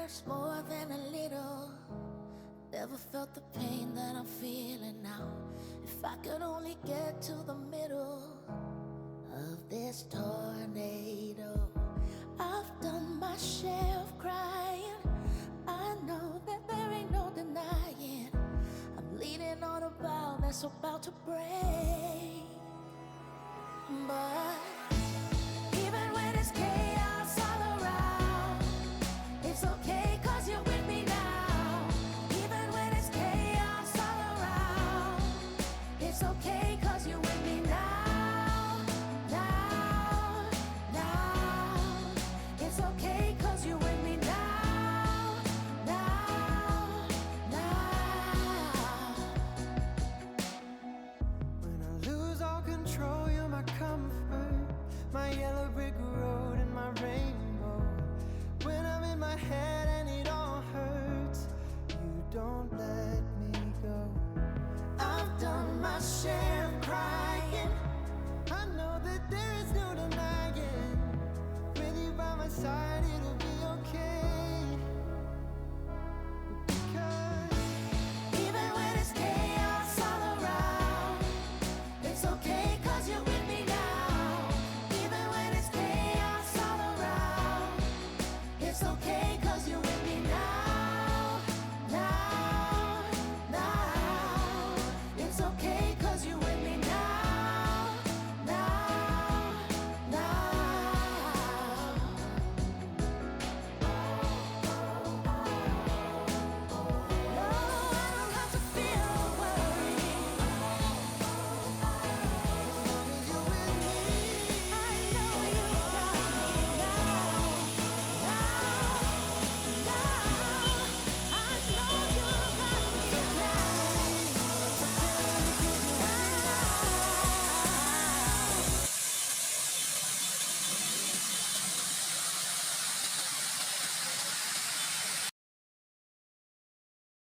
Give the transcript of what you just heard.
hurts more than a little. Never felt the pain that I'm feeling now. If I could only get to the middle of this tornado. I've done my share of crying. I know that there ain't no denying. I'm leaning on a bow that's about to break. But